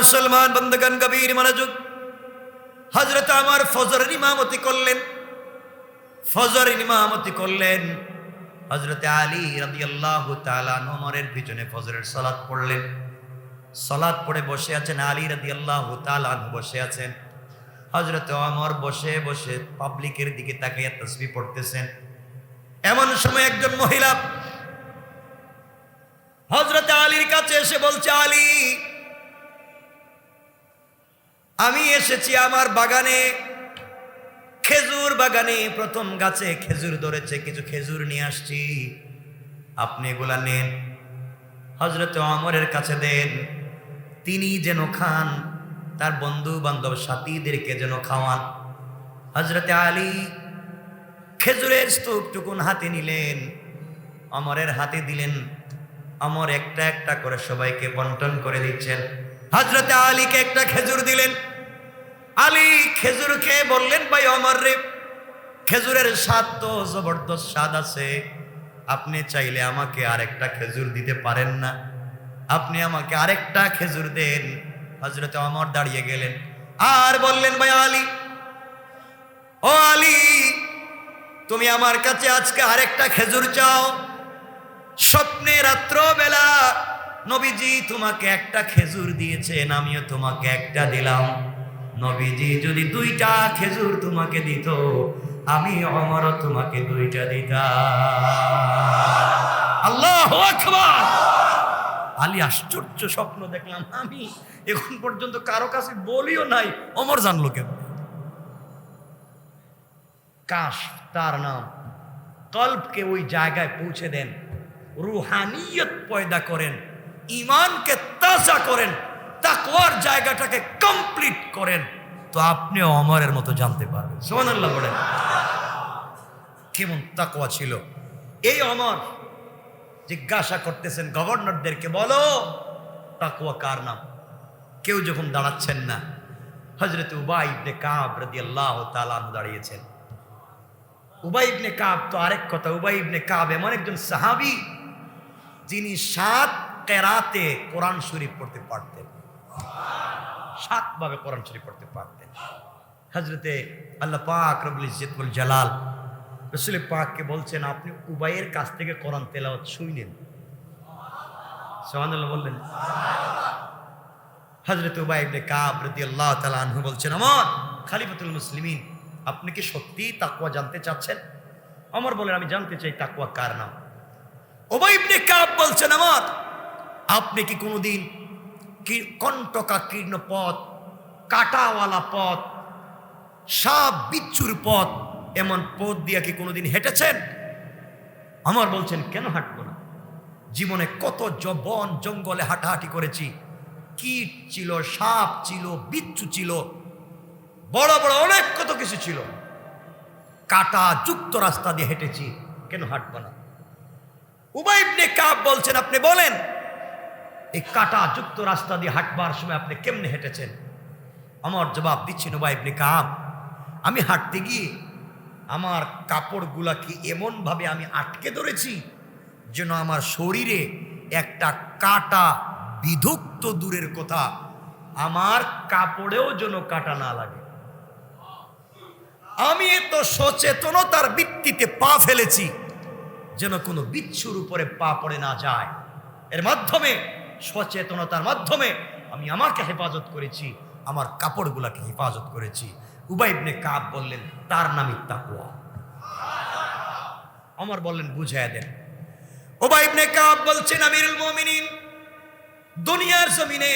মুসলমান বন্ধুগণ, গভীর মনোযোগ। হযরত ওমর ফজরের ইমামতি করলেন। ফজরের ইমামতি করলেন হযরত আলী রাদিয়াল্লাহু তাআলা ওমরের পিছনে ফজরের সালাত পড়লেন। সালাত পড়ে বসে আছেন আলী রাদিয়াল্লাহু তাআলা বসে আছেন। হযরত ওমর বসে বসে পাবলিকের দিকে তাকিয়ে তাসবিহ পড়তেছেন। এমন সময় একজন মহিলা হযরত আলীর কাছে এসে বলছে, আলী, আমি এসেছি আমার বাগানে, খেজুর বাগানে প্রথম গাছে খেজুর ধরেছে, কিছু খেজুর নিয়ে আসছি, আপনি এগুলা নেন, হযরত ওমরের কাছে দেন, তিনি যেন খান, তার বন্ধু বান্ধব সাথীদেরকে যেন খাওয়ান। হযরত আলী খেজুরের স্তূপটুকুন হাতে নিলেন, ওমরের হাতে দিলেন। ওমর একটা একটা করে সবাইকে বন্টন করে দিচ্ছেন। হযরত আলীকে একটা খেজুর দিলেন। আলী খেজুর খেয়ে বললেন, ভাই ওমর রে, খেজুরের স্বাদ তো জবরদস্ত স্বাদ আছে, আপনি চাইলে আমাকে আরেকটা খেজুর দিতে পারেন না? আপনি আমাকে আরেকটা খেজুর দেন। হযরত ওমর দাঁড়িয়ে গেলেন আর বললেন, ভাই আলী, ও আলী, তুমি আমার কাছে আজকে আরেকটা খেজুর চাও? স্বপ্নে রাত্রবেলা নবীজি তোমাকে একটা খেজুর দিয়েছেন, আমিও তোমাকে একটা দিলাম। নবীজি যদি দুইটা খেজুর তোমাকে দিত, আমি ওমরও তোমাকে দুইটা দিতাম। আল্লাহু আকবার। আলী আশ্চর্য স্বপ্ন দেখলাম আমি, এখন পর্যন্ত কারো কাছে বলিও নাই, ওমর জানলো কেন? কাশ তার নাম কলবকে ওই জায়গায় পৌঁছে দেন, রুহানিয়ত পয়দা করেন, ঈমানকে তাজা করেন, তাকওয়ার জায়গাটাকে কমপ্লিট করেন, তো আপনি ওমরের মতো জানতে পারবেন। সুবহানাল্লাহ বলেন। কেমন তাকওয়া ছিল এই ওমর! জিজ্ঞাসা করতেছেন গভর্নরদেরকে, বলো তাকওয়া কার নাম? কেউ যখন দাঁড়াচ্ছেন না, হযরত উবাই ইবনে কাব রাদিয়াল্লাহু তাআলা দাঁড়িয়েছেন। উবাই ইবনে কাব তো আরেক কথা, উবাই ইবনে কাব এমন একজন সাহাবী যিনি 7 কেরাতে কোরআন শরীফ পড়তে পারতেন, 7 ভাবে কোরআন শরীফ পড়তে পারতেন। হযরতে আল্লাহ পাক রব্বুল ইজ্জত ওয়াল জালাল রাসূল পাককে বলছেন, আপনি উবাইয়ের কাছ থেকে কোরআন তেলাওয়াত শুনেন। সুবহানাল্লাহ বললেন। হযরত উবাই ইবনে কাব রাদিয়াল্লাহু তাআলা আনহু বলছেন, ওমর খলিফাতুল মুসলিমিন, আপনি কি সত্যি তাকওয়া জানতে চাচ্ছেন? ওমর বলেন, আমি জানতে চাই তাকওয়া কার নাম। উবাই ইবনে কাব বলছেন, ওমর, আপনি কি কোনোদিন কণ্টকাকীর্ণ পথ, কাঁটাওয়ালা পথ, সাপ বিচ্ছুর পথ, এমন পথ দিয়ে কি কোনোদিন হেঁটেছেন? ওমর বলছেন, কেন হাঁটবো না? জীবনে কত বন জঙ্গলে হাঁটাহাঁটি করেছি, কীট ছিল, সাপ ছিল, বিচ্ছু ছিল, বড় বড় অনেক কত কিছু ছিল, কাঁটা যুক্ত রাস্তা দিয়ে হেঁটেছি, কেন হাঁটবো না? উবাই ইবনে কাব বলছেন, আপনি বলেন, এই কাঁটা যুক্ত রাস্তা দিয়ে হাঁটবার সময় আপনি কেমনে হেঁটেছেন? আমার জবাব দিচ্ছেন, উবাই ইবনে কাব, আমি হাঁটতে গিয়ে আমার কাপড়গুলাকে এমনভাবে আমি আটকে ধরেছি যেন আমার শরীরে একটা কাঁটা বিধুক্ত দূরের কথা, আমার কাপড়েও যেন কাঁটা না লাগে। আমি এত সচেতনতার ভিত্তিতে পা ফেলেছি যেন কোনো বিচ্ছুর উপরে পা পড়ে না যায়। এর মাধ্যমে, সচেতনতার মাধ্যমে আমি আমাকে হেফাজত করেছি, আমার কাপড়গুলাকে হেফাজত করেছি। উবাই ইবনে কাব বললেন, তার নামই তাকওয়া। ওমর বললেন, বুঝায়া দেন। উবাই ইবনে কাব বলছেন, আমিরুল মুমিনিন, দুনিয়ার জমিনে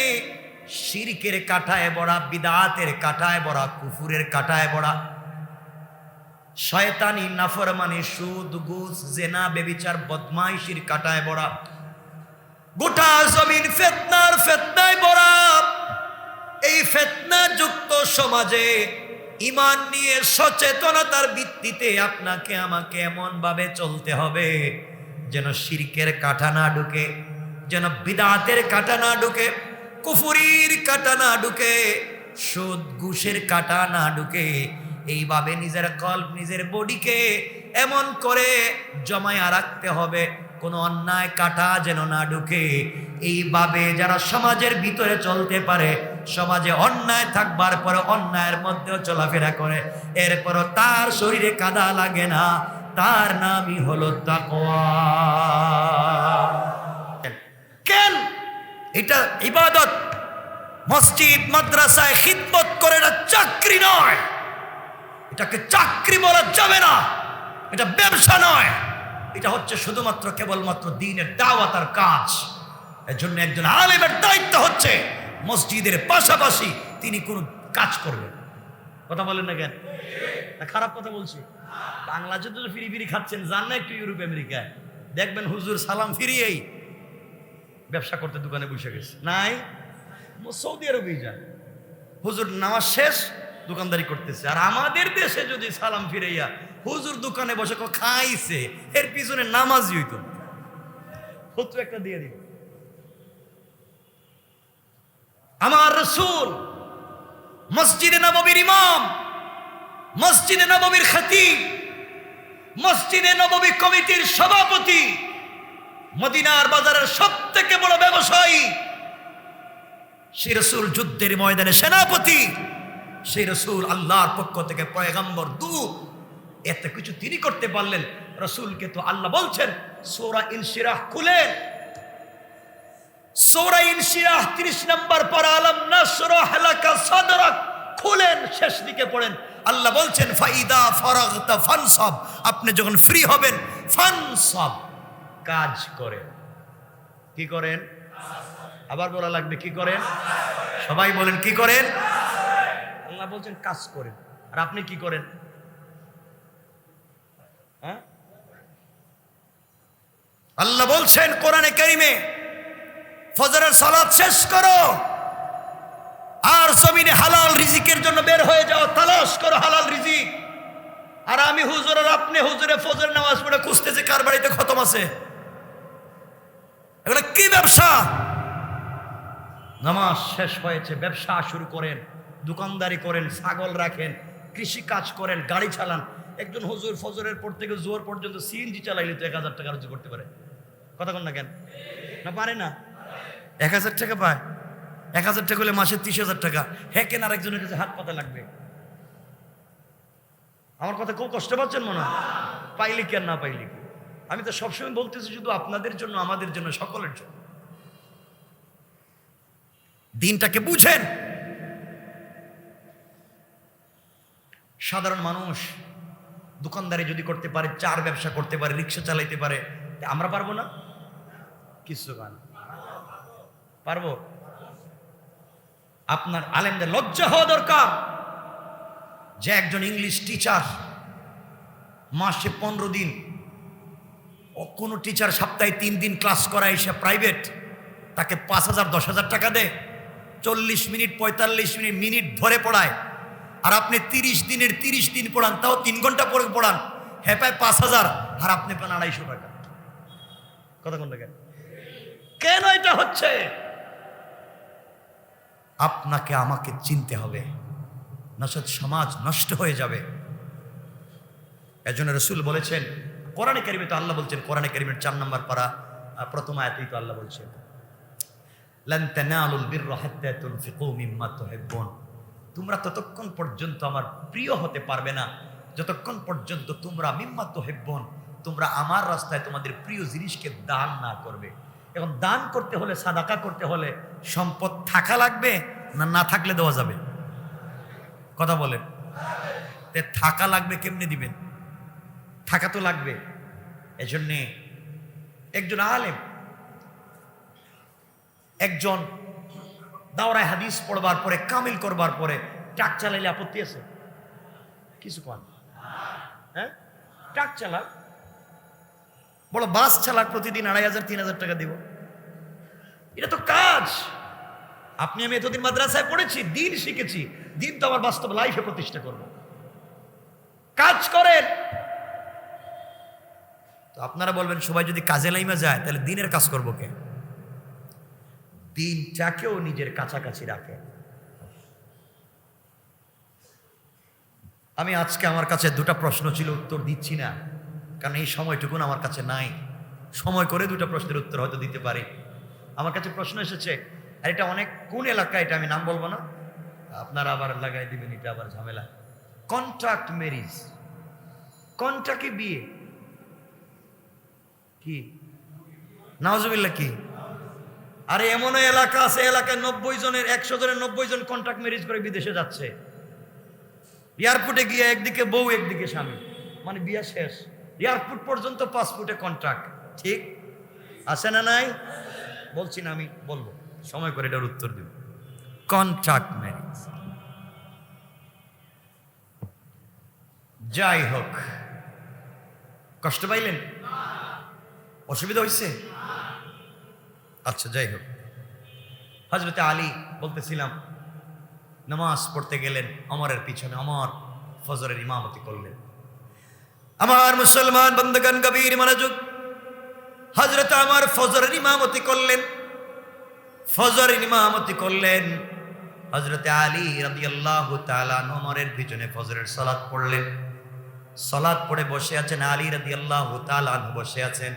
শিরকের কাঁটায় ভরা, বিদআতের কাঁটায় ভরা, কুফুরের কাঁটায় ভরা, শয়তানি, নাফরমানি, সুদ, ঘুষ, জেনা, ব্যভিচার, বদমাইশির কাঁটায় ভরা, গোটা জমিন ফিতনায় ভরা। এই ফিতনা যুক্ত সমাজে ঈমান নিয়ে সচেতনতার ভিত্তিতে আপনাকে আমাকে এমন ভাবে চলতে হবে যেন শিরকের কাঁটা না ঢুকে, যেন বিদআতের কাঁটা না ঢুকে, কুফরির কাঁটা না ঢুকে, সুদ ঘুষের কাঁটা না ঢুকে। এইভাবে নিজের কল্প, নিজের বডিকে এমন করে জমায়া রাখতে হবে, কোনো অন্যায় কাটা যেন না ঢুকে। এইভাবে যারা সমাজের ভিতরে চলতে পারে, সমাজে অন্যায় থাকবার পরে অন্যায়ের মধ্যেও চলাফেরা করে, এরপরও তার শরীরে কাদা লাগে না, তার নামই হলো তাকওয়া। কেন? এটা ইবাদত। মসজিদ মাদ্রাসায় খিদমত করে, এটা চাকরি নয়। এটাকে চাকরি বলা যাবে না, এটা ব্যবসা নয়, এটা হচ্ছে শুধুমাত্র কেবলমাত্র দ্বীনের দাওয়াত আর কাজ। এর জন্য একজন আলেমের দায়িত্ব হচ্ছে মসজিদের পাশাপাশি তিনি কোন কাজ করবেন। কথা বলেন না কেন? না খারাপ কথা বলছি? বাংলাদেশে তো ফিরি ফিরি খাচ্ছেন, যান না একটু ইউরোপ আমেরিকায়, দেখবেন হুজুর সালাম ফিরিয়েই ব্যবসা করতে দোকানে বসে গেছে। নাই, সৌদি আরবে যান, হুজুর নামাজ শেষ দোকানদারি করতেছে। আর আমাদের দেশে যদি সালাম ফিরাইয়া হুজুর দোকানে বসে খাইছে, এর পিছনে নামাজই হইতো, ফতোয়া একটা দিয়ে দিল। আমার রাসূল মসজিদে নববীর ইমাম, মসজিদে নববীর খতিব, মসজিদে নববী কমিটির সভাপতি, মদিনার বাজারের সবথেকে বড় ব্যবসায়ী, সেই রাসূল যুদ্ধের ময়দানে সেনাপতি, সেই রাসূল আল্লাহর পক্ষ থেকে পয়গম্বর দূত, এত কিছু তিনি করতে পারলেন। রাসূলকে তো আল্লাহ বলছেন সূরা ইনশিরাহ খুলেন, সূরা ইনশিরাহ 30 নম্বর পারা, আলাম নাশরাহ লাকা সাদরাক খুলেন, শেষ দিকে পড়েন। আল্লাহ বলছেন ফাইদা ফারাগতা ফানসাব, আপনি যখন ফ্রি হবেন ফানসাব, কাজ করেন। কি করেন? আবার বলা লাগবে, কি করেন? সবাই বলেন কি করেন? আল্লাহ বলছেন কাজ করেন, আর আপনি কি করেন? হ্যাঁ, আল্লাহ বলছেন কোরআনে কারিমে ফজরের সালাত শেষ করো, আর জমিনে হালাল রিজিকের জন্য বের হয়ে যাও, তালাশ করো হালাল রিজিক। আর আমি হুজুর আর আপনি হুজুরে ফজর নামাজ পড়ে খুঁজতেছি কার বাড়িতে খতম আছে। এগুলো কি ব্যবসা? নামাজ শেষ হয়েছে, ব্যবসা শুরু করেন, দোকানদারি করেন, ছাগল রাখেন, কৃষি কাজ করেন, গাড়ি চালান। একজন হুজুর ফজরের পর থেকে জোহর পর্যন্ত সিএনজি চালাইলে তো 1000 টাকা রোজগার করতে পারে। কথা কন না কেন? না পারে না? 1000 টাকা পায়। 1000 টাকা হলে মাসে 30,000 টাকা। হ্যাঁ, কেন আরেকজনের কাছে হাত পাতা লাগবে? আমার কথা খুব কষ্ট পাচ্ছেন মনে হয়? পাইলে কি আর না পাইলে কি? আমি তো সবসময় বলতেছি শুধু আপনাদের জন্য, আমাদের জন্য, সকলের জন্য। দিনটাকে বুঝেন। সাধারণ মানুষ দোকানদারি যদি করতে পারে, চার ব্যবসা করতে পারে, রিক্সা চালাইতে পারে, আমরা পারবো না? কিছু গান পারবো? আপনার আলেমদের লজ্জা হওয়া দরকার যে একজন ইংলিশ টিচার মাসে 15 দিন, ও কোনো টিচার সপ্তাহে 3 দিন ক্লাস করায়, সে প্রাইভেট, তাকে 5,000 10,000 টাকা দেয়, 40 মিনিট 45 মিনিট ধরে পড়ায়। আর আপনি 30 দিনের 30 দিন পড়ান, তাও 3 ঘন্টা পরে পড়ান, হ্যাঁ পায় 5,000, আর আপনি পান 250 টাকা। কথা কোনটা কেন? কেন এটা হচ্ছে? আপনাকে আমাকে চিনতে হবে, নচেৎ সমাজ নষ্ট হয়ে যাবে। এজন্য রাসূল বলেছেন, কোরআনে কারিমে তো আল্লাহ বলছেন, কোরআনে কারিমের 4 নম্বর পারা প্রথম আয়াতেই তো আল্লাহ বলছেন লান তানালুল বিররা হাত্তা তুনফিকু মিম্মা তুহিব্বুন, তোমরা ততক্ষণ পর্যন্ত আমার প্রিয় হতে পারবে না যতক্ষণ পর্যন্ত তোমরা মিম্মা তুহিব্বুন, তোমরা আমার রাস্তায় তোমাদের প্রিয় জিনিসকে দান না করবে। এখন দান করতে হলে, সাদাকা করতে হলে সম্পদ থাকা লাগবে না না থাকলে দেওয়া যাবে? কথা বলেন। থাকা লাগবে, কেমনে দিবেন? থাকা তো লাগবে। এজন্যে একজন আলেম, একজন দাওরায়ে হাদিস পড়বার পরে, কামিল করবার পরে ট্রাক চালাইলে আপত্তি আছে? কিছু কন? হ্যাঁ, ট্রাক চালাক, বড় বাস চালাক, প্রতিদিন 2,500 3,000 টাকা দিব, এটা তো কাজ। আপনি আমি এতদিন মাদ্রাসায় পড়েছি, দিন শিখেছি, দিন তো আমার বাস্তব লাইফে প্রতিষ্ঠা করব। কাজ করেন। তো আপনারা বলবেন সবাই যদি কাজে লাইমা যায় তাহলে দিনের কাজ করবো কে? দিনটাকেও নিজের কাছাকাছি রাখে। আমি আজকে আমার কাছে 2টা প্রশ্ন ছিল, উত্তর দিচ্ছি না, কারণ এই সময়টুকুন আমার কাছে নাই। সময় করে দুটো প্রশ্নের উত্তর হয়তো দিতে পারি। আমার কাছে প্রশ্ন এসেছে, আর এটা অনেক কোন এলাকা, এটা আমি নাম বলবো না, আপনারা আবার লাগাই দিবেন, এটা আবার ঝামেলা। কন্ট্রাক্ট ম্যারেজ, কন্ট্রাক্টে বিয়ে কি? নাউজুবিল্লাহ কি? আরে এমনও এলাকা আছে, এলাকায় 90 জনের 100 জনের 90 জন কন্ট্রাক্ট ম্যারেজ করে বিদেশে যাচ্ছে। এয়ারপোর্টে গিয়ে একদিকে বউ একদিকে স্বামী, মানে বিয়ে শেষ, এয়ারপোর্ট পর্যন্ত পাসপোর্টে কন্ট্রাক্ট। ঠিক আছে না নাই? বলছি না, আমি বলবো, সময় করে এটার উত্তর দিব। Contract marriage. যাই হোক, কষ্ট পাইলেন? অসুবিধা হয়েছে? আচ্ছা, যাই হোক, হযরতে আলী বলতেছিলাম, নামাজ পড়তে গেলেন, ওমরের পিছনে ওমর ফজরের ইমামতি করলেন। আমার মুসলমান বন্ধুগণ, গভীর মনোযোগ, হযরত ওমর ফজরের ইমামতি করলেন। ফজরের ইমামতি করলেন হযরতে আলী রাদিয়াল্লাহু তাআলা ওমরের পিছনে ফজরের সালাত পড়লেন। সালাত পড়ে বসে আছেন আলী রাদিয়াল্লাহু তাআলা বসে আছেন।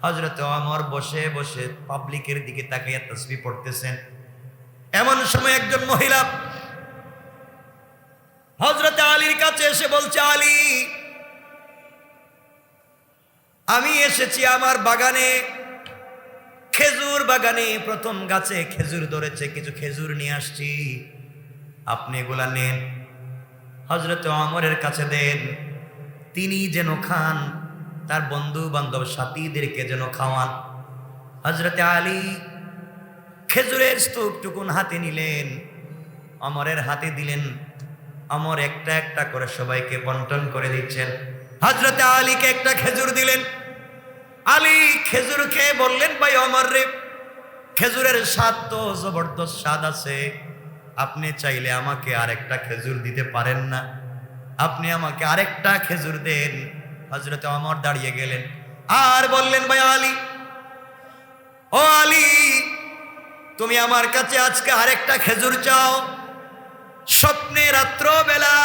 হযরত ওমর বসে বসে পাবলিকের দিকে তাকিয়ে তাসবিহ পড়তেছেন। এমন সময় একজন মহিলা হযরত আলীর কাছে এসে বলছে, আলী, আমি এসেছি আমার বাগানে, খেজুর বাগানে প্রথম গাছে খেজুর ধরেছে, কিছু খেজুর নিয়ে আসছি, আপনি এগুলা নেন, হযরত ওমরের কাছে দেন, তিনি যেন খান, তার বন্ধু বান্ধব সাথীদেরকে যেন খাওয়ান। হযরতে আলী খেজুরের স্তূপটুকুন হাতে নিলেন, ওমরের হাতে দিলেন। ওমর একটা একটা করে সবাইকে বন্টন করে দিচ্ছেন। হযরতে আলীকে একটা খেজুর দিলেন। আলী খেজুর খেয়ে বললেন, ভাই ওমর রে, খেজুরের স্বাদ তো জবরদস্ত স্বাদ আছে, আপনি চাইলে আমাকে আরেকটা খেজুর দিতে পারেন না? আপনি আমাকে আরেকটা খেজুর দেন। হযরতে ওমর দাঁড়িয়ে গেলেন আর বললেন, ভাই আলী, ও আলী, তুমি আমার কাছে আজকে আরেকটা খেজুর চাও? স্বপ্নে রাত্রবেলা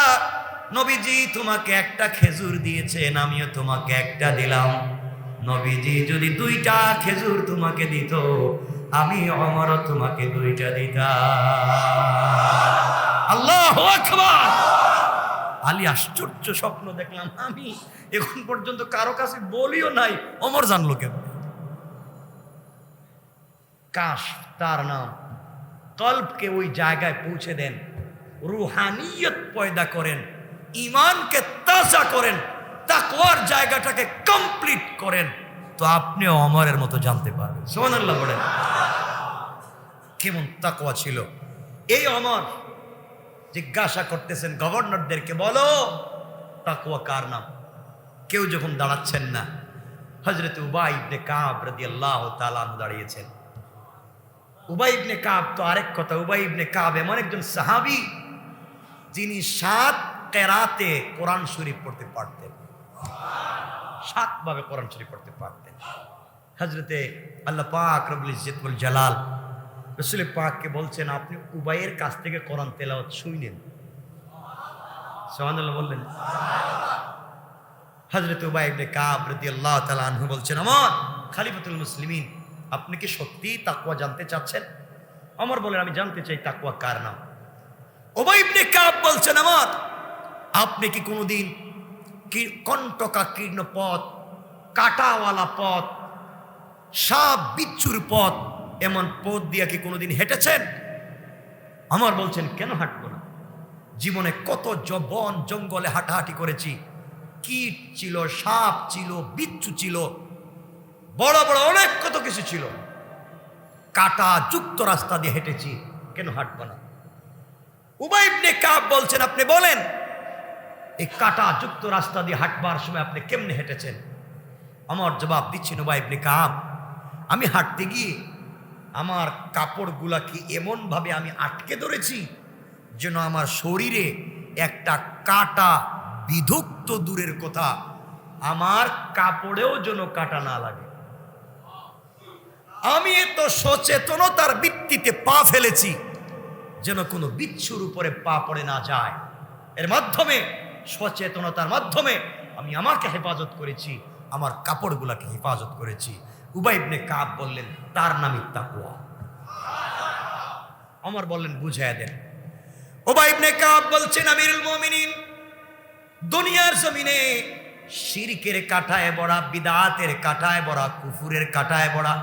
নবীজি তোমাকে একটা খেজুর দিয়েছেন, আমিও তোমাকে একটা দিলাম। নবীজি যদি 2টা খেজুর তোমাকে দিত, আমি ওমরও তোমাকে 2টা দিতাম। আল্লাহু আকবার। আলী আশ্চর্য, স্বপ্ন দেখলাম আমি, এখন পর্যন্ত কারো কাছে বলিও নাই, ওমর জানলো কেন? কাশ তার নাম কলবকে ওই জায়গায় পৌঁছে দেন, রুহানিয়ত পয়দা করেন, ঈমানকে তাজা করেন, তাকওয়ার জায়গাটাকে কমপ্লিট করেন, তো আপনি ওমরের মতো জানতে পারবেন। সুবহানাল্লাহ বলেন। কেমন তাকওয়া ছিল এই ওমর! জিজ্ঞাসা করতেছেন গভর্নরদেরকে, বলো তাকওয়া কার নাম? কেউ যখন দাঁড়াচ্ছেন না, হযরত উবাই ইবনে কাব রাদিয়াল্লাহু তাআলা দাঁড়িয়েছেন। উবাই ইবনে কাব তো আরেক কথা, উবাই ইবনে কাব এমন একজন সাহাবী যিনি 7 কেরাতে কোরআন শরীফ পড়তে পারতেন, 7 ভাবে কোরআন শরীফ পড়তে পারতেন। হযরতে আল্লাহ পাক রব্বুল ইজ্জত ওয়াল জালাল রাসূল পাককে বলছেন, আপনি উবাইয়ের কাছ থেকে কোরআন তেলাওয়াত শুনেন। সুবহানাল্লাহ বললেন। হযরত উবাই ইবনে কাব রাদিয়াল্লাহু তাআলা আনহু বলছেন, ওমর খলিফাতুল মুসলিমিন, আপনি কি সত্যি তাকওয়া জানতে চাচ্ছেন? ওমর বলেন, আমি জানতে চাই তাকওয়া কার নাম। উবাই ইবনে কাব বলছেন, ওমর, আপনি কি কোনোদিন কণ্টকাকীর্ণ পথ, কাঁটাওয়ালা পথ, সাপ বিচ্ছুর পথ, এমন পথ দিয়ে কি কোনোদিন হেঁটেছেন? ওমর বলছেন, কেন হাঁটবো না? জীবনে কত বন জঙ্গলে হাঁটাহাঁটি করেছি, কীট ছিল, সাপ ছিল, বিচ্ছু ছিল, বড় বড় অনেক কত কিছু ছিল, কাঁটা যুক্ত রাস্তা দিয়ে হেঁটেছি, কেন হাঁটবো না? উবাই ইবনে কাব বলছেন, আপনি বলেন, এই কাঁটা যুক্ত রাস্তা দিয়ে হাঁটবার সময় আপনি কেমনে হেঁটেছেন? আমার জবাব দিচ্ছেন, উবাই ইবনে কাব, আমি হাঁটতে গিয়ে আমার কাপড়গুলাকে এমনভাবে আমি আটকে ধরেছি যেন আমার শরীরে একটা কাঁটা বিধুক্ত দূরের কথা, আমার কাপড়েও যেন কাঁটা না লাগে। আমি এত সচেতনতার ভিত্তিতে পা ফেলেছি যেন কোনো বিচ্ছুর উপরে পা পড়ে না যায়। এর মাধ্যমে, সচেতনতার মাধ্যমে আমি আমাকে হেফাজত করেছি, আমার কাপড়গুলাকে হেফাজত করেছি। উবাই ইবনে কাব বললেন, তার নামই তাকওয়া। ওমর বললেন, বুঝাইয়া দেন। উবাই ইবনে কাব বলছেন, আমিরুল মুমিনিন, দুনিয়ার জমিনে শিরকের কাঁটায় ভরা, বিদআতের কাঁটায় ভরা, কুফুরের কাঁটায় ভরা,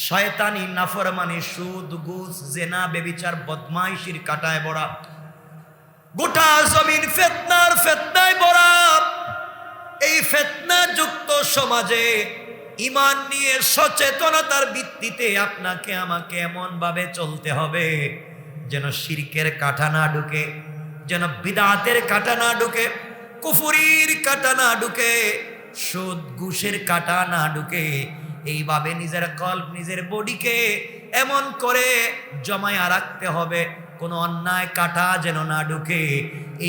শয়তানি, নাফরমানি, সুদ, ঘুষ, জেনা, ব্যভিচার, বদমাইশির কাঁটায় ভরা, গোটা জমিন ফিতনায় ভরা। এই ফিতনাযুক্ত সমাজে ঈমান নিয়ে সচেতনতার ভিত্তিতে আপনাকে আমাকে এমন ভাবে চলতে হবে যেন শিরকের কাঁটা না ঢুকে, যেন বিদআতের কাঁটা না ঢুকে, কুফরির কাঁটা না ঢুকে, সুদ ঘুষের কাঁটা না ঢুকে। এইভাবে নিজের কল্প, নিজের বডিকে এমন করে জমায়া রাখতে হবে কোনো অন্যায় কাঁটা যেন না ঢুকে।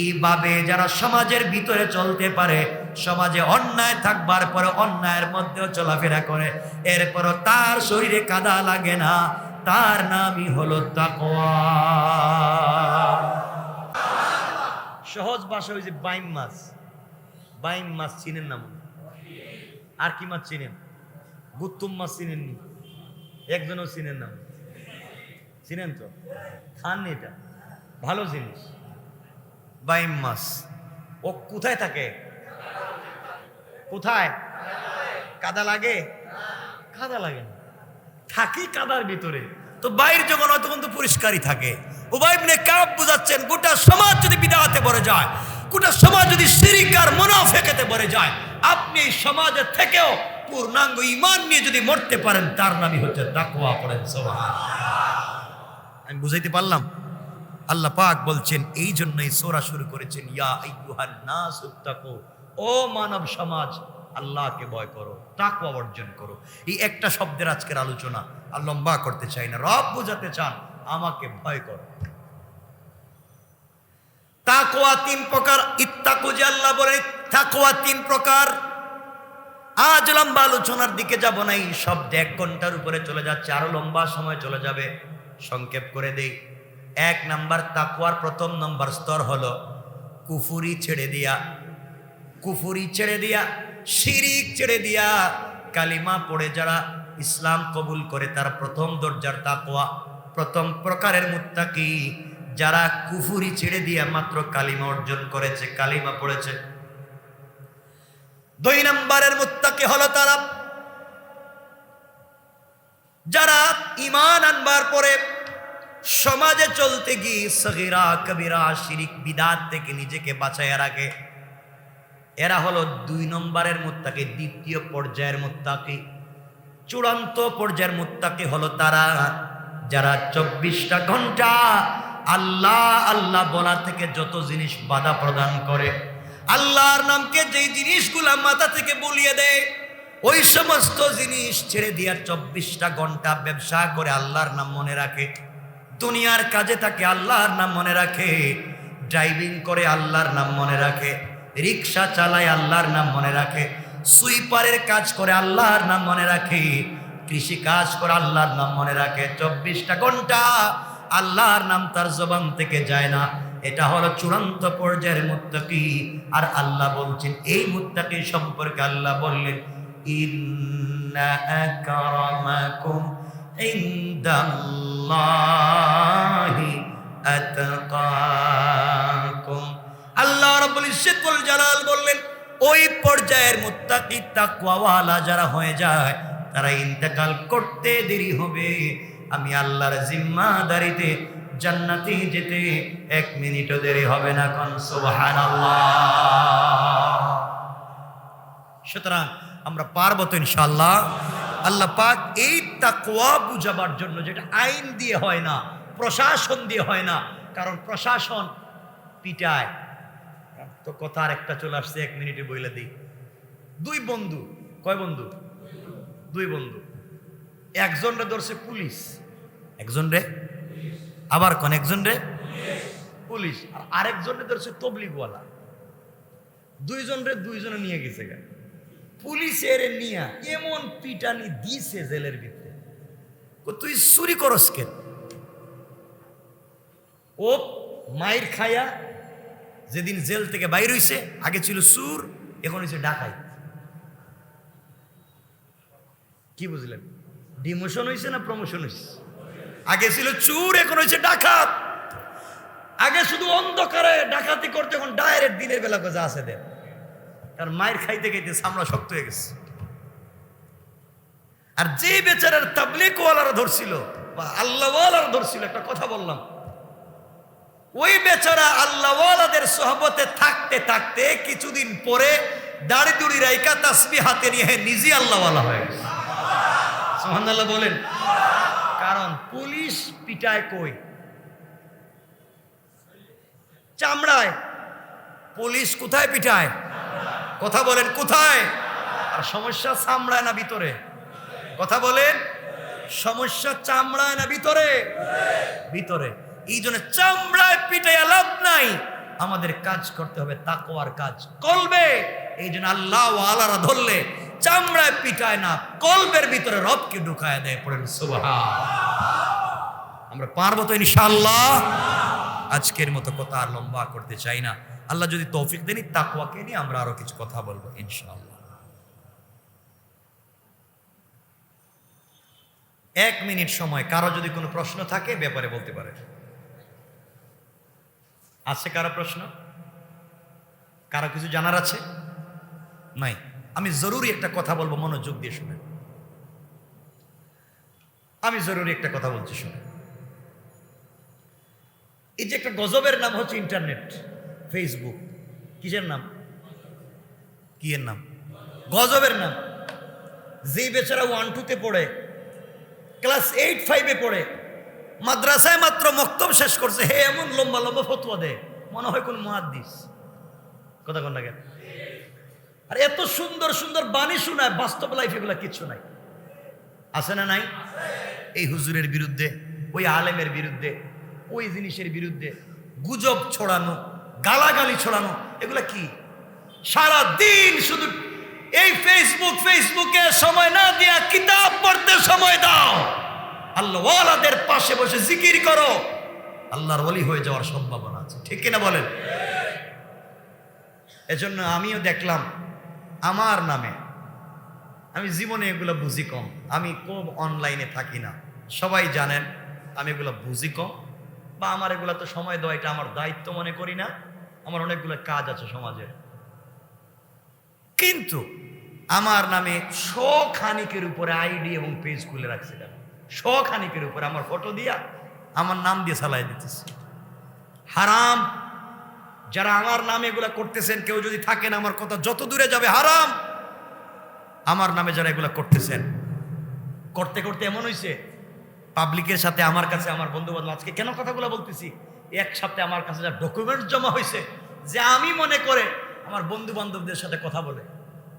এইভাবে যারা সমাজের ভিতরে চলতে পারে, সমাজে অন্যায় থাকবার পরে অন্যায়ের মধ্যেও চলাফেরা করে, এরপরও তার শরীরে কাদা লাগে না, তার নামই হলো তাকওয়া। সহজ ভাষা ওই যে বাইম মাছ, বাইম মাছ চিনেন না? আর কি মাছ চিনেন? গুত্তুম মাছ চিনেননি? একজনও চিনেন না? চিনেন তো, খাননি, এটা ভালো জিনিস। বাইম মাছ ও কোথায় থাকে? কোথায়? কাদা লাগে? কাদা লাগে না, থাকি কাদার ভিতরে। তো বাইর যখন হয় তখন তো পরিষ্কারই থাকে। উবাই ইবনে কাব বুঝাচ্ছেন, গোটা সমাজ যদি বিদআতে ভরে যায়, গোটা সমাজ যদি শিরক আর মুনাফিকতে ভরে যায়, আপনি এই সমাজে থেকেও পূর্ণাঙ্গ ঈমান নিয়ে যদি মরতে পারেন, তার নামই হচ্ছে তাকওয়া। পড়েন সুবহানাল্লাহ। আমি বুঝাইতে পারলাম? আল্লাহ পাক বলছেন, এই জন্যই সূরা শুরু করেছেন, ইয়া আইয়ুহান নাস ইত্তাকু, ও মানব সমাজ, আল্লাহকে ভয় করো, তাকওয়া অর্জন করো। এই একটা শব্দের আজকের আলোচনা, আর লম্বা করতে চাই না। রব বুঝাতে চান, আমাকে ভয় করো। তাকওয়া তিন প্রকার। ইত্তাকু যে আল্লাহ বলে, তাকওয়া তিন প্রকার। আজ লম্বা আলোচনার দিকে যাব না, এই শব্দ 1 ঘন্টার উপরে চলে যাচ্ছে, আরো লম্বা সময় চলে যাবে। সংক্ষেপ করে দেই। 1 নাম্বার তাকওয়ার প্রথম নম্বর স্তর হলো কুফরি ছেড়ে দিয়া, কুফরি ছেড়ে দিয়া, শিরিক ছেড়ে দিয়া, কালিমা পড়ে যারা ইসলাম কবুল করে, তার প্রথম দরজার তাকওয়া, প্রথম প্রকারের মুত্তাকি যারা কুফরি ছেড়ে দিয়া মাত্র কালিমা অর্জন করেছে, কালিমা পড়েছে। 2 নম্বরের মুত্তাকি হলো তারা যারা ঈমান আনবার পরে সমাজে চলতে গিয়ে সগীরা কবিরা শিরিক বিদআত থেকে নিজেকে বাঁচায়া রাখে। এরা হলো 2 নম্বরের মুত্তাকি, দ্বিতীয় পর্যায়ের মুত্তাকি। চূড়ান্ত পর্যায়ের মুত্তাকি হলো তারা যারা 24টা ঘন্টা আল্লাহ আল্লাহ বলা থেকে যত জিনিস বাধা প্রদান করে, আল্লাহর নামকে যেই জিনিসগুলা মাথা থেকে বলিয়ে দেয়, ওই সমস্ত জিনিস ছেড়ে দিয়া 24টা ঘন্টা ব্যবসা করে আল্লাহর নাম মনে রাখে, দুনিয়ার কাজে থাকে আল্লাহর নাম মনে রাখে, ড্রাইভিং করে আল্লাহর নাম মনে রাখে, রিক্সা চালায় আল্লাহর নাম মনে রাখে, সুইপারের কাজ করে আল্লাহর নাম মনে রাখে, কৃষি কাজ করে আল্লাহর নাম মনে রাখে। 24টা ঘন্টা আল্লাহর নাম তার জবান থেকে যায় না। এটা হলো চূড়ান্ত পর্যায়ের মুত্তাকি। আর আল্লাহ বলছেন, এই মুত্তাকি সম্পর্কে আল্লাহ বললেন, ইন্না আকরামাকুম ইনদাল্লাহি আতকাকুম। আল্লাহ রাব্বুল ইজ্জতুল জালাল বললেন, ওই পর্যায়ের মুত্তাকি তাকওয়াওয়ালা যারা হয়ে যায়, তারা ইন্তেকাল করতে দেরি হবে, আমি আল্লাহর জিম্মাদারিতে জান্নাতে যেতে 1 মিনিটও দেরি হবে না। কোন সুবহানাল্লাহ। সুতরাং আমরা পারবো তো ইনশাআল্লাহ। আল্লাহ পাক এই তাকওয়া বুঝাবার জন্য, যেটা আইন দিয়ে হয় না, প্রশাসন দিয়ে হয় না, কারণ প্রশাসন পিটায়। তো কথা আর একটা চলে আসছে, 1 মিনিটে বইলে দিই। 2 বন্ধু, কয় বন্ধু? 2 বন্ধু। একজন রে ধরছে পুলিশ, একজন রে আবার কোন একজন রে পুলিশ, আর আরেকজন রে ধরছে তবলিগওয়ালা। 2 জন রে 2 জনে নিয়ে গেছে গা। পুলিশের নিয়া এমন পিটানি দিছে জেলের ভিতরে, তুই চুরি করস কেন? ও মাইর খায়া যেদিন জেল থেকে বাইর হইছে, আগে ছিল সুর, এখন হইছে ডাকাই। কি বুঝলেন? ডিমোশন হয়েছে না প্রমোশন হয়েছে? আগে ছিল চুর, এখন হয়েছে ডাকাত। আগে শুধু অন্ধকারে ডাকাতি করতে, এখন ডাইরেক্ট দিনের বেলা যা আছে দেন। তার মায়ের খাইতে খাইতে চামড়া শক্ত হয়ে গেছে। আর যে বেচারার তাবলীগ ওয়ালারা ধরছিল বা আল্লাহ ওয়ালারা ধরছিল, একটা কথা বললাম, ওই বেচারা আল্লাহ ওয়ালাদের সোহবতে থাকতে থাকতে কিছুদিন পরে দাড়ি দুড়ি রাইকা তাসবিহ হাতে নিয়ে নিজে আল্লাহ ওয়ালা হয়ে গেছে। সুবহানাল্লাহ বলেন। কারণ পুলিশ পিটায় কই? চামড়ায়। পুলিশ কোথায় পিটায়? কথা বলেন কোথায়? আর সমস্যা চামড়ায় না ভিতরে? কথা বলেন, সমস্যা চামড়ায় না ভিতরে? ভিতরে। এই জন্য চামড়ায় পিটাইয়া লাভ নাই, আমাদের কাজ করতে হবে তাকওয়ার কাজ, কলবে। এই জন্য আল্লাহ ওয়ালারা ধরলে চামড়ায় পিটায় না, কলবের ভিতরে রবকে ঢুকায় দেয়। পড়েন সুবহান। আমরা পারবো তো ইনশাআল্লাহ? আজকের মতো কথা আর লম্বা করতে চাই না। আল্লাহ যদি তৌফিক দেন, তাকওয়াকে নিয়ে আমরা আরো কিছু কথা বলবো ইনশাআল্লাহ। 1 মিনিট সময়, কারো যদি কোনো প্রশ্ন থাকে ব্যাপারে বলতে পারে। আছে কারো প্রশ্ন? কারো কিছু জানার আছে? নাই? আমি জরুরি একটা কথা বলবো, মনোযোগ দিয়ে শুনেন। আমি জরুরি একটা কথা বলছি, শুনেন। এই যে একটা গজবের নাম হচ্ছে ইন্টারনেট, ফেসবুক। কিসের নাম? কি এর নাম? গজবের নাম। যেই বেচারা 1-2-তে পড়ে, ক্লাস 8-5-এ পড়ে, মাদ্রাসায় মাত্র মক্তব শেষ করছে, হে এমন লম্বা লম্বা ফতোয়া দেয়, মনে হয় কোন মুহাদ্দিস। কথা কোন লাগে? আর এত সুন্দর সুন্দর বাণী শোনায়, বাস্তব লাইফ এগুলা কিচ্ছু নাই। আছে না নাই? এই হুজুরের বিরুদ্ধে, ওই আলেমের বিরুদ্ধে, ওই জিনিসের বিরুদ্ধে গুজব ছড়ানো, গালাগালি ছড়ানো, এগুলা কি? সারা দিন শুধু এই ফেসবুকে সময় না দিয়া কিতাব পড়তে সময় দাও। আল্লাহ ওয়ালাদের পাশে বসে জিকির করো, আল্লাহর ওলি হয়ে যাওয়ার সম্ভাবনা আছে। ঠিক কিনা বলেন? এজন্য আমিও দেখলাম আমার নামে, আমি জীবনে এগুলো বুঝি কম, আমি খুব অনলাইনে থাকি না, সবাই জানেন আমি এগুলো বুঝি কম, বা আমার এগুলো তো সময় দেওয়া এটা আমার দায়িত্ব মনে করি না। আমার অনেকগুলো কাজ আছে সমাজে, কিন্তু আমার নামে শখানিকের উপরে আইডি এবং পেজ খুলে রাখছিলাম। শখানিকের উপরে আমার ফটো দিয়া, আমার নাম দিয়ে চালাই দিতেছি। হারাম। যারা আমার নামে এগুলা করতেছেন, কেউ যদি থাকেন, আমার কথা যত দূরে যাবে, হারাম। আমার নামে যারা এগুলা করতেছেন, করতে করতে এমন হয়েছে, পাবলিকের সাথে আমার কাছে, আমার বন্ধু বান্ধব, আজকে কেন কথাগুলো বলতেছি, 1 সপ্তাহে আমার কাছে যা ডকুমেন্ট জমা হয়েছে, যে আমি মনে করে আমার বন্ধু বান্ধবদের সাথে কথা বলে,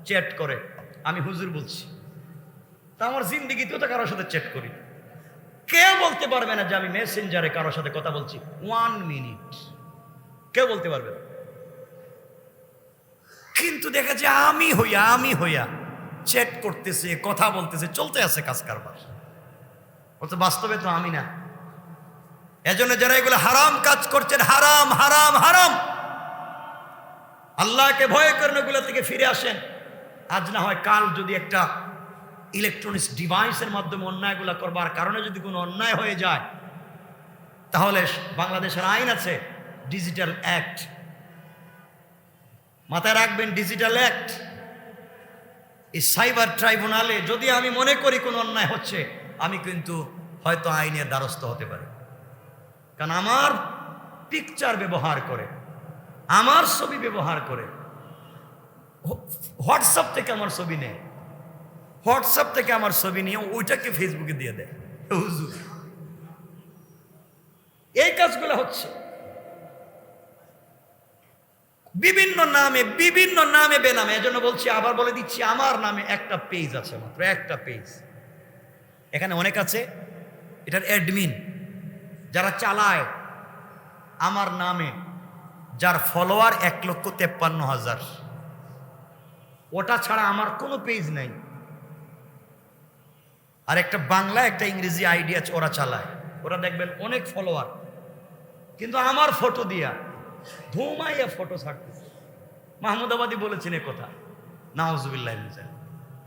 চ্যাট করে, আমি হুজুর বলছি, তা আমার জিন্দিগিতেও তো কারোর সাথে চ্যাট করি। কেউ বলতে পারবে না যে আমি মেসেঞ্জারে কারোর সাথে কথা বলছি 1 মিনিট, কেউ বলতে পারবে না। কিন্তু দেখা যায় আমি হইয়া চ্যাট করতেছে, কথা বলতেছে, চলতে আছে কাজ কারবার, অত বাস্তবে তো আমি না। এজন্য যারা এগুলো হারাম কাজ করছেন, হারাম হারাম হারাম, আল্লাহকে ভয় করেন, এগুলো থেকে ফিরে আসেন। আজ না হয় কাল যদি একটা ইলেকট্রনিক্স ডিভাইসের মাধ্যমে অন্যায়গুলো করবার কারণে যদি কোনো অন্যায় হয়ে যায়, তাহলে বাংলাদেশের আইন আছে ডিজিটাল অ্যাক্ট, মাথায় রাখবেন, ডিজিটাল অ্যাক্ট। এই সাইবার ট্রাইব্যুনালে যদি আমি মনে করি কোনো অন্যায় হচ্ছে, আমি কিন্তু হয়তো আইনের দ্বারস্থ হতে পারি। কারণ আমার পিকচার ব্যবহার করে, আমার ছবি ব্যবহার করে, হোয়াটসঅ্যাপ থেকে আমার ছবি নেয়, হোয়াটসঅ্যাপ থেকে আমার ছবি নিয়ে ওইটাকে ফেসবুকে দিয়ে দেয়। হুজুর, এই কাজগুলো হচ্ছে বিভিন্ন নামে বেনামে। এজন্য বলছি, আবার বলে দিচ্ছি, আমার নামে একটা পেজ আছে, মাত্র একটা পেজ। এখানে অনেক আছে, এটার অ্যাডমিন যারা চালায় আমার নামে, যার ফলোয়ার 1,53,000, ওটা ছাড়া আমার কোনো পেজ নাই। আর একটা বাংলা, একটা ইংরেজি আইডি আছে, ওরা চালায়, ওরা দেখবেন অনেক ফলোয়ার, কিন্তু আমার ফটো দিয়া ধুমাইয়া ফটো ছাড়তেছে। মাহমুদাবাদী বলেছেন এ কথা, নাউজুবিল্লাহ।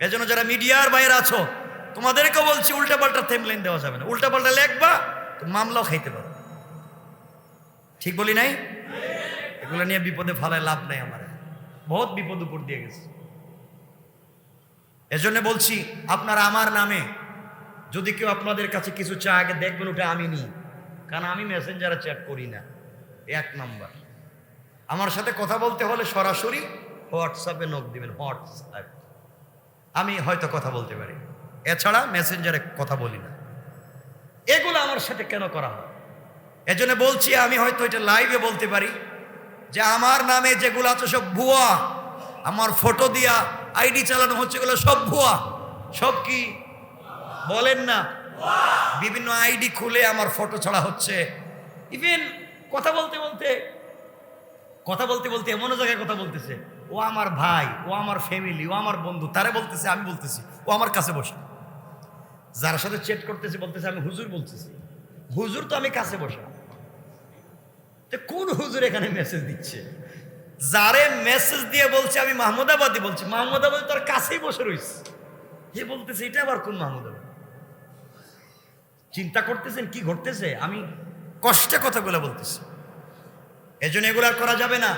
এজন্য যারা মিডিয়ার বাইরে আছো, তোমাদেরকে বলছি উল্টাপাল্টা থাম্বনেইল দেওয়া যাবে না, উল্টাপাল্টা লেখবা তো মামলাও খাইতে পারো। ঠিক বলি নাই? এগুলো নিয়ে বিপদে ফালায় লাভ নাই, আমার বহুত বিপদ উপর দিয়ে গেছে। এজন্য বলছি আপনারা আমার নামে যদি কেউ আপনাদের কাছে কিছু চায় আগে দেখবেন ওটা আমি নিই, কারণ আমি মেসেঞ্জারে চ্যাট করি না। 1 নাম্বার, আমার সাথে কথা বলতে হলে সরাসরি হোয়াটসঅ্যাপে নক দিবেন। হোয়াটসঅ্যাপ আমি হয়তো কথা বলতে পারি, এছাড়া মেসেঞ্জারে কথা বলি না। এগুলো আমার সাথে কেন করা হয়? এজন্য বলছি আমি হয়তো এটা লাইভে বলতে পারি যে আমার নামে যেগুলো আছে সব ভুয়া, আমার ফটো দিয়া আইডি চালানো হচ্ছে, এগুলো সব ভুয়া। সব কি বলেন না? বিভিন্ন আইডি খুলে আমার ফটো ছাড়া হচ্ছে। ইভেন কথা বলতে বলতে এমন জায়গায় কথা বলতেছে, ও আমার ভাই, ও আমার ফ্যামিলি, ও আমার বন্ধু, তারে বলতেছে আমি বলতেছি, ও আমার কাছে বসে। যার সাথে চ্যাট করতেছে বলতেছে আমি হুজুর বলতেছি। হুজুর তো আমি কাছে বসা, তো কোন হুজুর এখানে মেসেজ দিচ্ছে? যারে মেসেজ দিয়ে বলছে আমি মাহমুদাবাদী, বলছি মাহমুদাবাদী তোর কাছেই বসে রয়েছে, হে বলতেছে এটা আবার কোন মাহমুদাবাদ? চিন্তা করতেছেন কি ঘটতেছে? আমি কষ্টে কথাগুলো বলতেছি, এজন্য এগুলো আর করা যাবে না।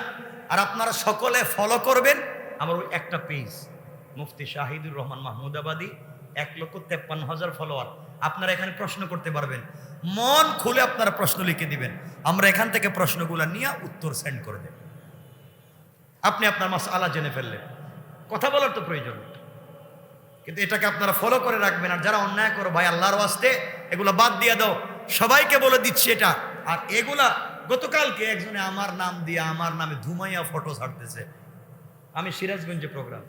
আর আপনারা সকলে ফলো করবেন আমার ওই একটা পেজ মুফতি শাহিদুর রহমান মাহমুদাবাদী, 1,53,000 ফলোয়ার। আপনারা এখানে প্রশ্ন করতে পারবেন, মন খুলে আপনারা প্রশ্ন লিখে দিবেন, আমরা এখান থেকে প্রশ্নগুলো নিয়ে উত্তর সেন্ড করে দেব। আপনি আপনার মাসআলা জেনে ফেললেন, কথা বলার তো প্রয়োজন, কিন্তু এটাকে আপনারা ফলো করে রাখবেন। আর যারা অন্যায় করো ভাই আল্লাহর ওয়াস্তে এগুলো বাদ দিয়ে দাও, সবাইকে বলে দিচ্ছি এটা। আর এগুলা গতকালকে একজনে আমার নাম দিয়ে আমার নামে ধুমাইয়া ফটো ছাড়তেছে। আমি সিরাজগঞ্জে প্রোগ্রাম,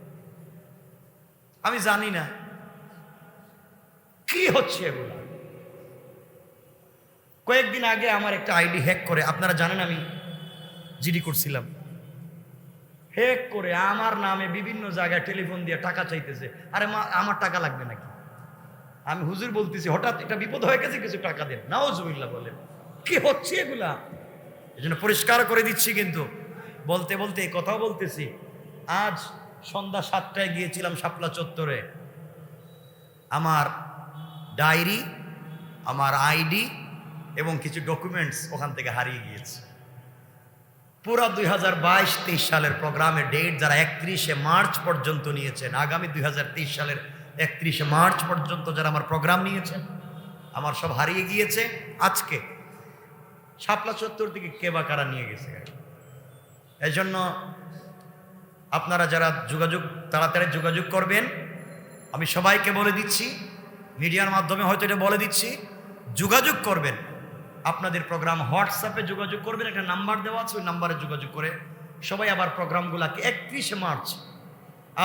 আমি জানি না কি হচ্ছে এগুলা। কয়েকদিন আগে আমার একটা আইডি হ্যাক করে, আপনারা জানেন আমি জিডি করছিলাম, হ্যাক করে আমার নামে বিভিন্ন জায়গায় টেলিফোন দিয়ে টাকা চাইতেছে। আরে মা, আমার টাকা লাগবে নাকি? আমি হুজুর বলতেছি, হঠাৎ একটা বিপদ হয়ে গেছে, কিছু টাকা দেন। নাউজুবিল্লাহ বলেন, কি হচ্ছে এগুলা? এই জন্য পরিষ্কার করে দিচ্ছি। কিন্তু বলতে বলতে এই কথাও বলতেছি, আজ সন্ধ্যা 7টায় গিয়েছিলাম শাপলা চত্বরে, আমার ডায়েরি, আমার আইডি এবং কিছু ডকুমেন্টস ওখান থেকে হারিয়ে গিয়েছে। পুরা 2022-23 সালের প্রোগ্রামের ডেট যারা 31শে মার্চ পর্যন্ত নিয়েছেন, আগামী 2023 সালের 31শে মার্চ পর্যন্ত যারা আমার প্রোগ্রাম নিয়েছেন, আমার সব হারিয়ে গিয়েছে। আজকে শাপলা চত্বর থেকে কে বা কারা নিয়ে গেছে। এই জন্য আপনারা যারা তাড়াতাড়ি যোগাযোগ করবেন। আমি সবাইকে বলে দিচ্ছি, মিডিয়ার মাধ্যমে হয়তো এটা বলে দিচ্ছি, যোগাযোগ করবেন। আপনাদের প্রোগ্রাম হোয়াটসঅ্যাপে যোগাযোগ করবেন, একটা নাম্বার দেওয়া আছে, ওই নাম্বারে যোগাযোগ করে সবাই আবার প্রোগ্রামগুলোকে 31শে মার্চ,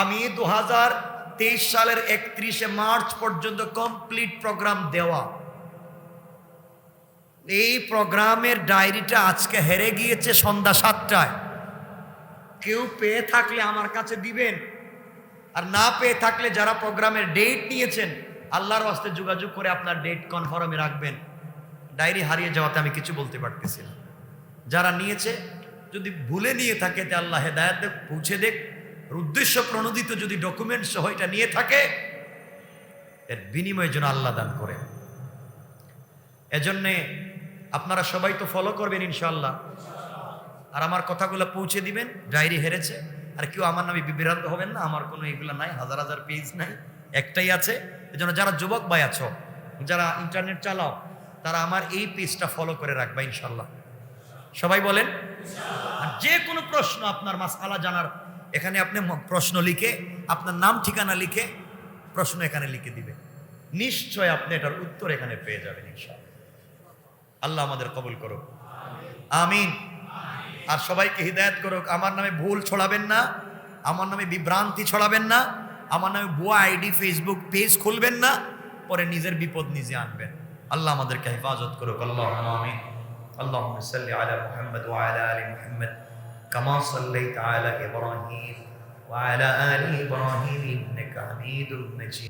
আমি 2023 সালের 31শে মার্চ পর্যন্ত কমপ্লিট প্রোগ্রাম দেওয়া। এই প্রোগ্রামের ডায়েরিটা আজকে হেরে গিয়েছে সন্ধ্যা 7টায়। কেউ পেয়ে থাকলে আমার কাছে দিবেন, আর না পেয়ে থাকলে যারা প্রোগ্রামের ডেট নিয়েছেন আল্লাহর ওয়াস্তে যোগাযোগ করে আপনার ডেট কনফার্মে রাখবেন। ডায়েরি হারিয়ে যাওয়াতে আমি কিছু বলতে পারতেছি না। যারা নিয়েছে যদি ভুলে নিয়ে থাকে তে আল্লাহ হেদায়েত পৌঁছে দেখ। উদ্দেশ্য প্রণোদিত যদি ডকুমেন্ট সহ এটা নিয়ে থাকে, এর বিনিময়ে যেন আল্লাহ দান করে। এজন্যে আপনারা সবাই তো ফলো করবেন ইনশাআল্লাহ, আর আমার কথাগুলো পৌঁছে দিবেন। ডায়েরি হেরেছে, আর কেউ আমার নামে বিভ্রান্ত হবেন না, আমার কোনো এগুলো নাই, হাজার হাজার পেজ নাই, একটাই আছে। এজন্য যারা যুবক ভাই আছো, যারা ইন্টারনেট চালাও, তারা আমার এই পেজটা ফলো করে রাখবা ইনশাআল্লাহ। সবাই বলেন। আর যে কোনো প্রশ্ন আপনার মাসআলা জানার, এখানে আপনি প্রশ্ন লিখে আপনার নাম ঠিকানা লিখে প্রশ্ন এখানে লিখে দিবেন, নিশ্চয় আপনি এটার উত্তর এখানে পেয়ে যাবেন ইনশাআল্লাহ। আল্লাহ আমাদের কবুল করুক, আমিন। আর সবাইকে হিদায়াত করুক। আমার নামে ভুল ছড়াবেন না, আমার নামে বিভ্রান্তি ছড়াবেন না, আমার নামে ভুয়া আইডি ফেসবুক পেজ খুলবেন না, পরে নিজের বিপদ নিজে আনবেন। আল্লাহ আমাদেরকে হেফাজত করুক। আল্লাহুম্মা আমিন। আল্লাহুম্মা সাল্লি আলা মুহাম্মদ ওয়া আলা আলি মুহাম্মদ কামা সাল্লাইতা আলা ইব্রাহিম ওয়া আলা আলি ইব্রাহিম ইন্নাকা হামিদুম মাজিদ।